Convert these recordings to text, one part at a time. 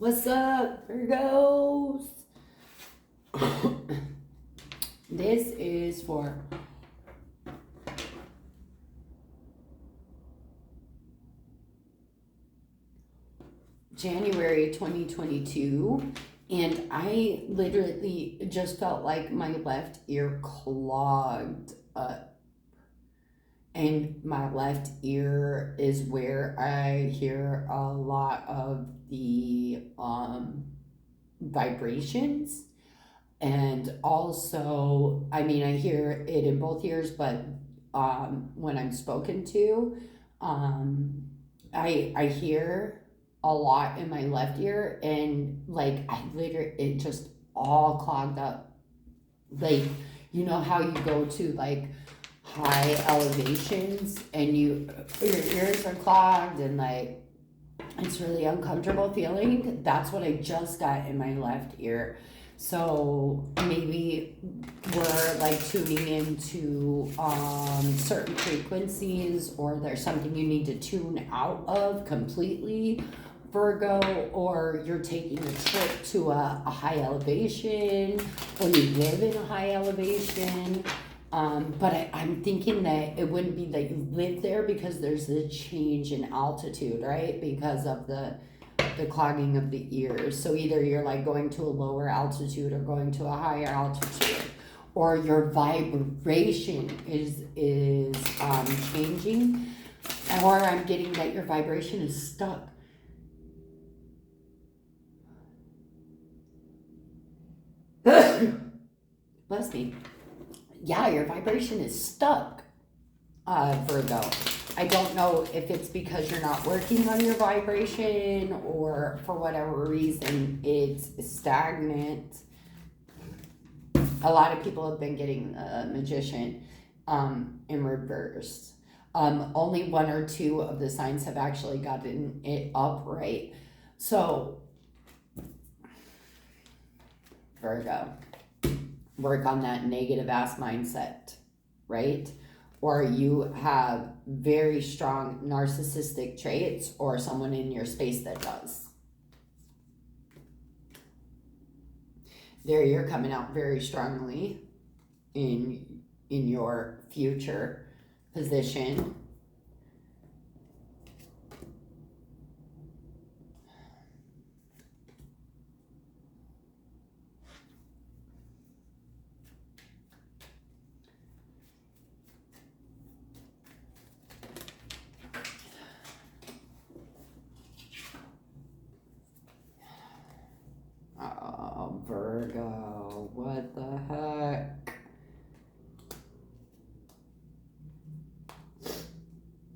What's up, Virgos? This is for January 2022, and I literally just felt like my left ear clogged up. And my left ear is where I hear a lot of the vibrations. And also, I mean, I hear it in both ears, but when I'm spoken to, um, I hear a lot in my left ear, and like I literally it just all clogged up. Like, you know how you go to like high elevations and your ears are clogged and like it's really uncomfortable feeling. That's what I just got in my left ear. So maybe we're like tuning into certain frequencies, or there's something you need to tune out of completely, Virgo, or you're taking a trip to a high elevation, or you live in a high elevation. But I'm thinking that it wouldn't be that you live there, because there's a change in altitude, right? Because of the clogging of the ears. So either you're like going to a lower altitude or going to a higher altitude, or your vibration is changing, or I'm getting that your vibration is stuck. Bless me. Yeah, your vibration is stuck, Virgo. I don't know if it's because you're not working on your vibration, or for whatever reason it's stagnant. A lot of people have been getting Magician in reverse. Only one or two of the signs have actually gotten it upright. So, Virgo, work on that negative ass mindset, right? Or you have very strong narcissistic traits, or someone in your space that does. There, you're coming out very strongly in your future position. Oh, Virgo, what the heck?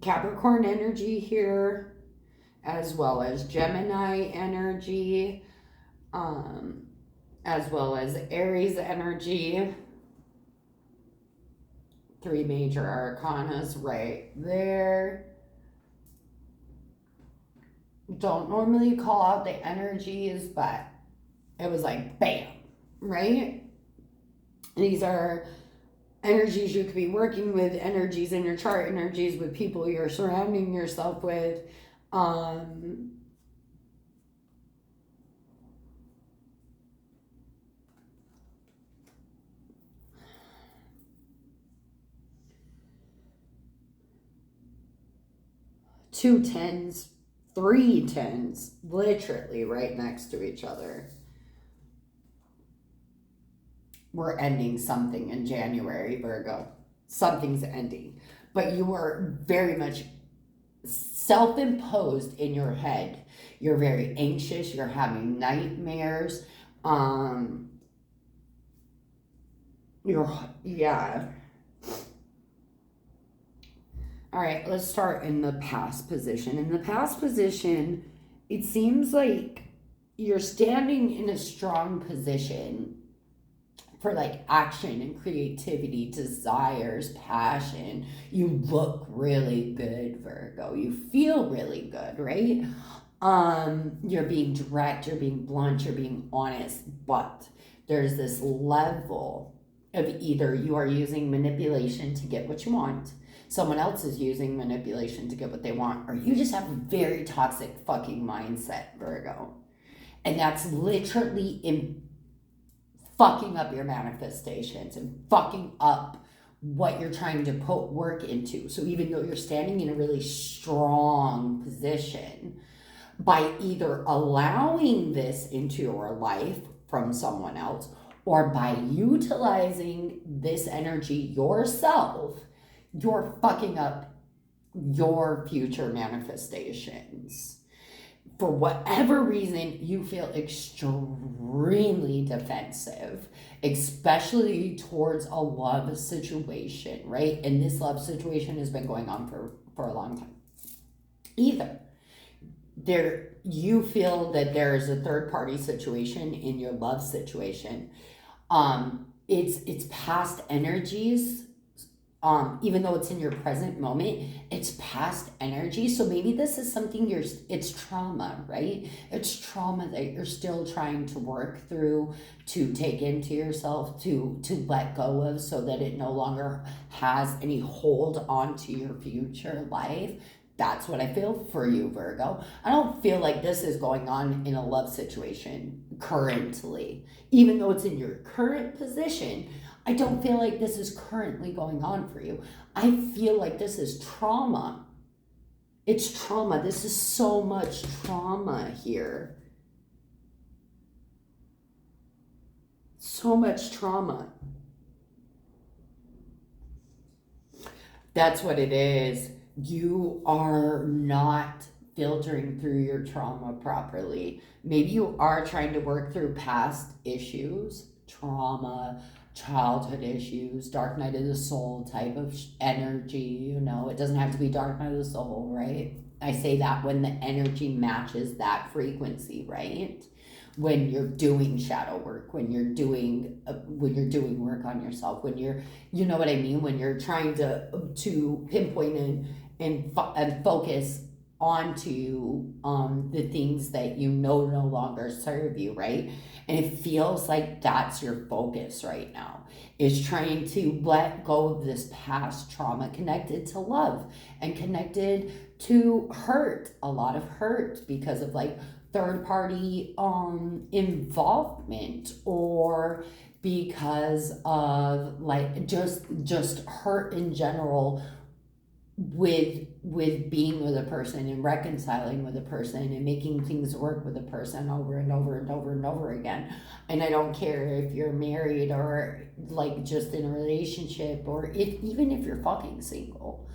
Capricorn energy here, as well as Gemini energy, as well as Aries energy. 3 major arcanas right there. Don't normally call out the energies, but it was like bam, right? These are energies you could be working with, energies in your chart, energies with people you're surrounding yourself with. 2 10s, 3 10s, literally right next to each other. We're ending something in January, Virgo. Something's ending. But you are very much self-imposed in your head. You're very anxious. You're having nightmares. Yeah. All right, let's start in the past position. In the past position, it seems like you're standing in a strong position for like action and creativity, desires, passion. You look really good, Virgo. You feel really good, right? You're being direct, you're being blunt, you're being honest, but there's this level of either you are using manipulation to get what you want, someone else is using manipulation to get what they want, or you just have a very toxic fucking mindset, Virgo. And that's literally in fucking up your manifestations and fucking up what you're trying to put work into. So even though you're standing in a really strong position, by either allowing this into your life from someone else or by utilizing this energy yourself, you're fucking up your future manifestations. For whatever reason, you feel extremely defensive, especially towards a love situation, right? And this love situation has been going on for a long time. Either you feel that there is a third party situation in your love situation. It's past energies. Even though it's in your present moment, it's past energy. So maybe this is something it's trauma, right? It's trauma that you're still trying to work through, to take into yourself, to let go of, so that it no longer has any hold onto your future life. That's what I feel for you, Virgo. I don't feel like this is going on in a love situation currently. Even though it's in your current position, I don't feel like this is currently going on for you. I feel like this is trauma. It's trauma. This is so much trauma here. So much trauma. That's what it is. You are not filtering through your trauma properly. Maybe you are trying to work through past issues, trauma, childhood issues, dark night of the soul type of energy. It doesn't have to be dark night of the soul, right? I say that when the energy matches that frequency, right? When you're doing shadow work, when you're doing work on yourself, when you're, you know what I mean, when you're trying to pinpoint and focus onto the things that no longer serve you, right? And it feels like that's your focus right now, is trying to let go of this past trauma connected to love and connected to hurt, a lot of hurt because of like third party involvement, or because of like just hurt in general with being with a person and reconciling with a person and making things work with a person over and over and over and over again. And I don't care if you're married or like just in a relationship, or even if you're fucking single.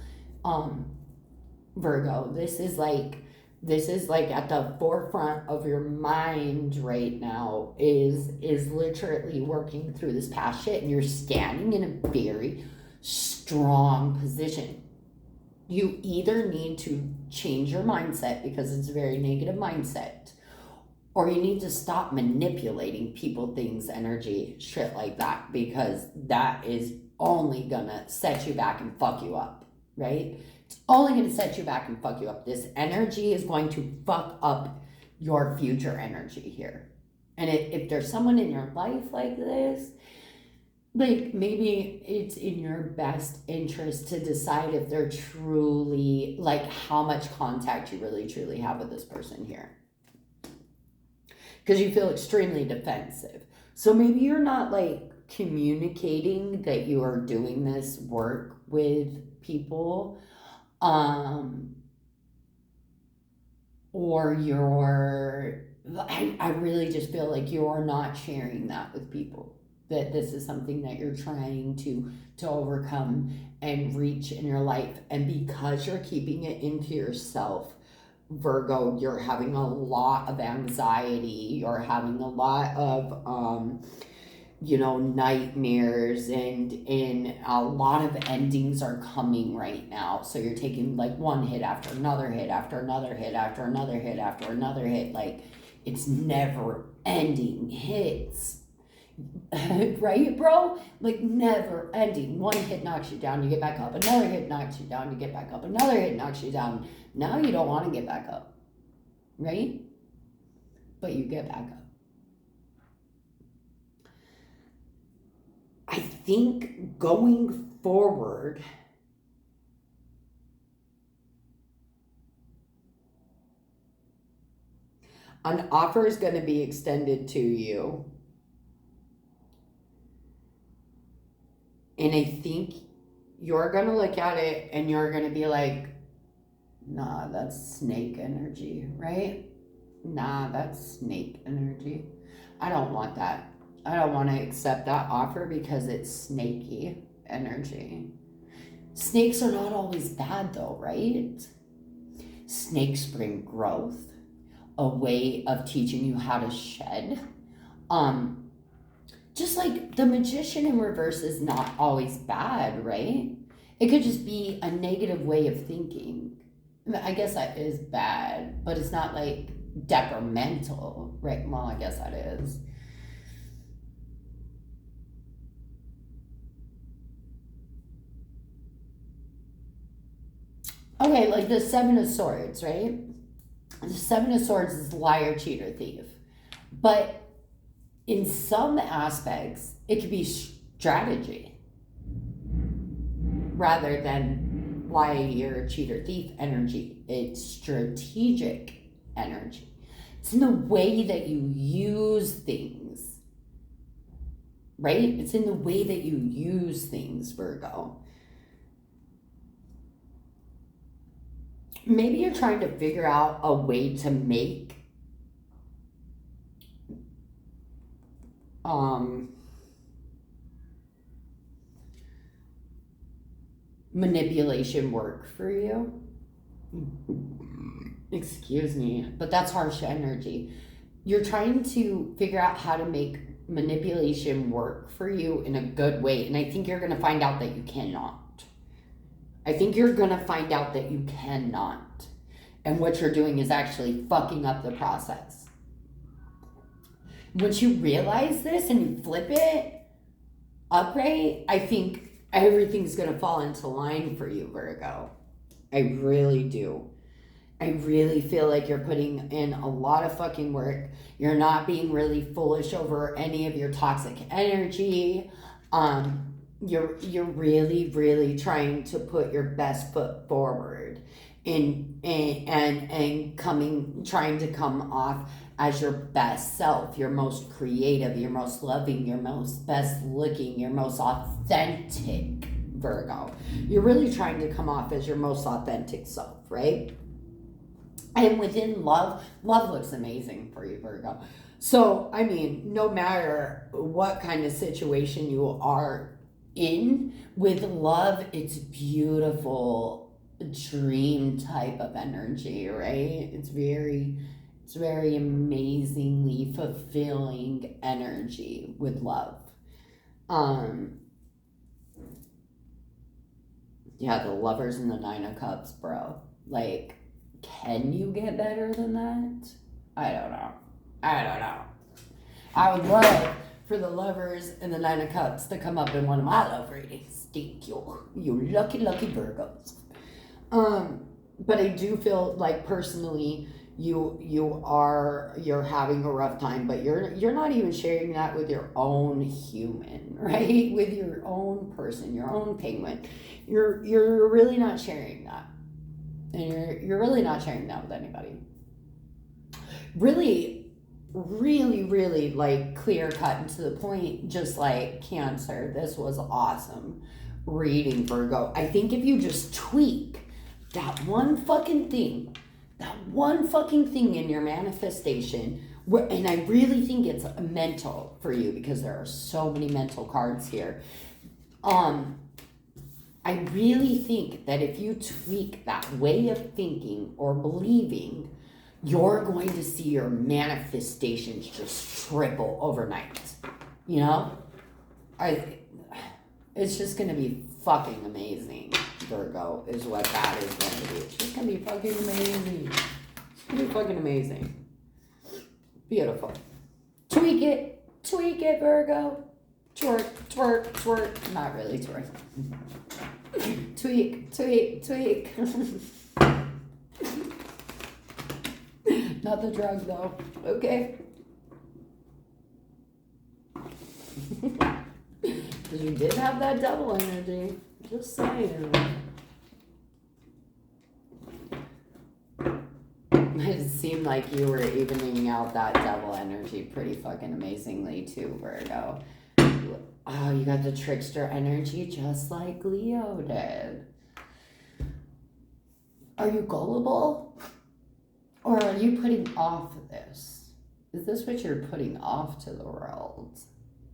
Virgo, this is like at the forefront of your mind right now, is literally working through this past shit, and you're standing in a very strong position. You either need to change your mindset because it's a very negative mindset, or you need to stop manipulating people, things, energy, shit like that, because that is only gonna set you back and fuck you up, right? It's only gonna set you back and fuck you up. This energy is going to fuck up your future energy here. And if there's someone in your life like this, like maybe it's in your best interest to decide if they're truly, like, how much contact you really truly have with this person here, because you feel extremely defensive. So maybe you're not like communicating that you are doing this work with people, or I really just feel like you're not sharing that with people, that this is something that you're trying to overcome and reach in your life. And because you're keeping it into yourself, Virgo, you're having a lot of anxiety, you're having a lot of nightmares, and a lot of endings are coming right now. So you're taking like one hit after another hit after another hit after another hit after another hit, like it's never ending hits. Right, bro? Like never ending. One hit knocks you down, you get back up. Another hit knocks you down, you get back up. Another hit knocks you down. Now you don't want to get back up, right? But you get back up. I think going forward, An offer is going to be extended to you. And I think you're going to look at it and you're going to be like, nah, that's snake energy, right? Nah, that's snake energy. I don't want that. I don't want to accept that offer because it's snaky energy. Snakes are not always bad though, right? Snakes bring growth, a way of teaching you how to shed. Just like the magician in reverse is not always bad, right? It could just be a negative way of thinking. I guess that is bad, but it's not like detrimental, right? Well, I guess that is. Okay, like the Seven of Swords, right? The Seven of Swords is liar, cheater, thief. But in some aspects, it could be strategy rather than liar, cheater, thief energy. It's strategic energy. It's in the way that you use things, right? It's in the way that you use things, Virgo. Maybe you're trying to figure out a way to make manipulation work for you. Excuse me, but that's harsh energy. You're trying to figure out how to make manipulation work for you in a good way, and I think you're going to find out that you cannot. I think you're going to find out that you cannot. And what you're doing is actually fucking up the process. Once you realize this and you flip it upright, I think everything's going to fall into line for you, Virgo. I really do. I really feel like you're putting in a lot of fucking work. You're not being really foolish over any of your toxic energy. You're really, really trying to put your best foot forward and trying to come off as your best self, your most creative, your most loving, your most best looking, your most authentic, Virgo. You're really trying to come off as your most authentic self, right? And within love looks amazing for you, Virgo. So, I mean, no matter what kind of situation you are in with love, it's beautiful dream type of energy, right? It's very amazingly fulfilling energy with love. Yeah, the Lovers and the Nine of Cups, bro. Like, can you get better than that? I don't know. I would love for the Lovers and the Nine of Cups to come up in one of my love readings. Thank you. You lucky Virgos. But I do feel like personally you're having a rough time, but you're not even sharing that with your own human, right? With your own person, your own penguin. You're really not sharing that. And you're really not sharing that with anybody. Really, like clear cut and to the point, just like Cancer. This was awesome reading, Virgo. I think if you just tweak that one fucking thing in your manifestation, and I really think it's mental for you because there are so many mental cards here. I really think that if you tweak that way of thinking or believing, you're going to see your manifestations just triple overnight. You know? It's just going to be fucking amazing, Virgo, is what that is going to be. It's just going to be fucking amazing. It's going to be fucking amazing. Beautiful. Tweak it, Virgo. Twerk. Not really twerk. Tweak. Not the drug though, okay? Because you did have that double energy. Just saying. seemed like you were evening out that devil energy pretty fucking amazingly too, Virgo. Oh, you got the trickster energy just like Leo did. Are you gullible? Or are you putting off this? Is this what you're putting off to the world?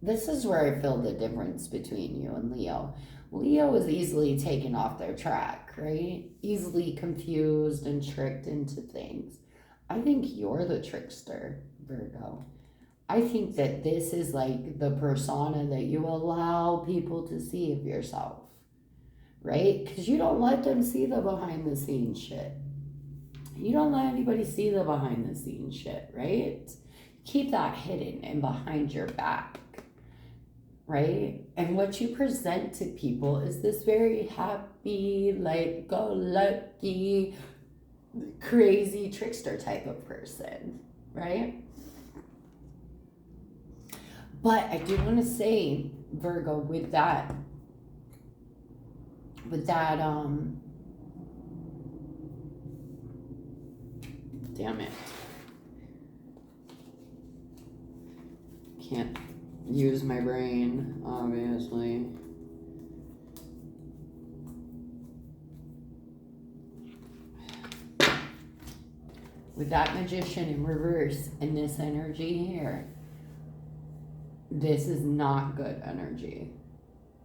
This is where I feel the difference between you and Leo. Leo is easily taken off their track, right? Easily confused and tricked into things. I think you're the trickster, Virgo. I think that this is like the persona that you allow people to see of yourself, right? Because you don't let them see the behind the scenes shit. You don't let anybody see the behind the scenes shit, right? Keep that hidden and behind your back, right? And what you present to people is this very happy, like, go lucky, crazy trickster type of person, right? But I do want to say, Virgo, with that, damn it. Can't use my brain, obviously. With that magician in reverse and this energy here, this is not good energy,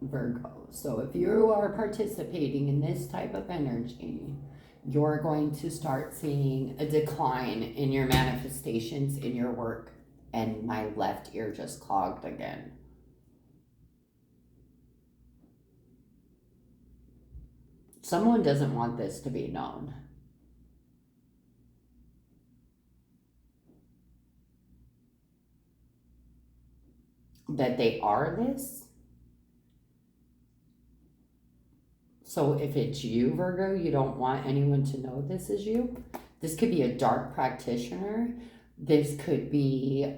Virgo. So if you are participating in this type of energy, you're going to start seeing a decline in your manifestations, in your work. And my left ear just clogged again. Someone doesn't want this to be known. That they are this. So if it's you, Virgo, you don't want anyone to know this is you. This could be a dark practitioner. This could be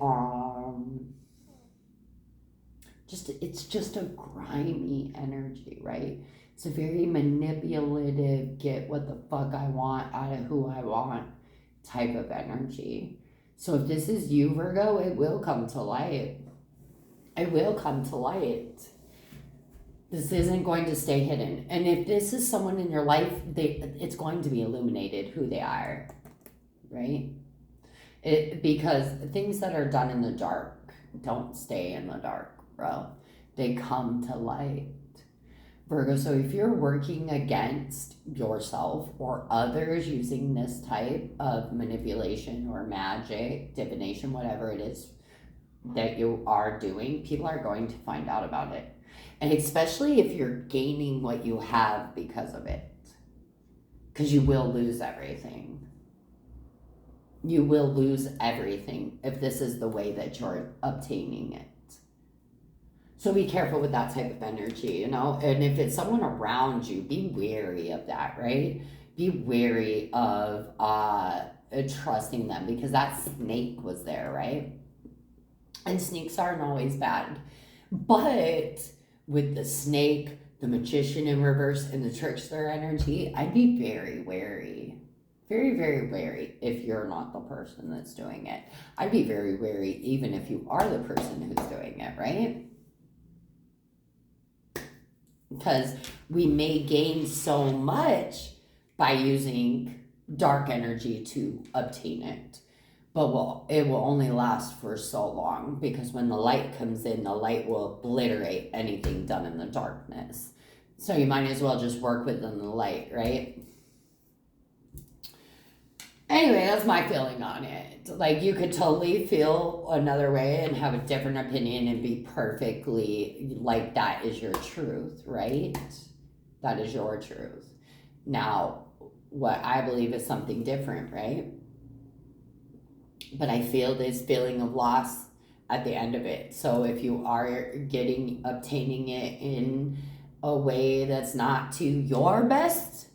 it's just a grimy energy, right? It's a very manipulative, get what the fuck I want out of who I want type of energy. So if this is you, Virgo, it will come to light. It will come to light. This isn't going to stay hidden. And if this is someone in your life, it's going to be illuminated who they are, right? Because things that are done in the dark don't stay in the dark, bro. They come to light. Virgo, so if you're working against yourself or others using this type of manipulation or magic, divination, whatever it is that you are doing, people are going to find out about it. And especially if you're gaining what you have because of it. Because you will lose everything. You will lose everything if this is the way that you're obtaining it. So be careful with that type of energy, you know? And if it's someone around you, be wary of that, right? Be wary of trusting them, because that snake was there, right? And snakes aren't always bad. But with the snake, the magician in reverse, and the trickster energy, I'd be very wary. Very, very wary if you're not the person that's doing it. I'd be very wary even if you are the person who's doing it, right? Because we may gain so much by using dark energy to obtain it. But it will only last for so long, because when the light comes in, the light will obliterate anything done in the darkness. So you might as well just work within the light, right? Anyway, that's my feeling on it. Like, you could totally feel another way and have a different opinion and be perfectly, like, that is your truth, right? That is your truth. Now, what I believe is something different, right? But I feel this feeling of loss at the end of it. So if you are obtaining it in a way that's not to your best,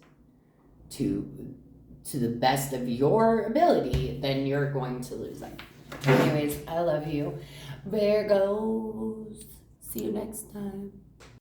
to the best of your ability, then you're going to lose it. Anyways, I love you. Virgos. See you next time.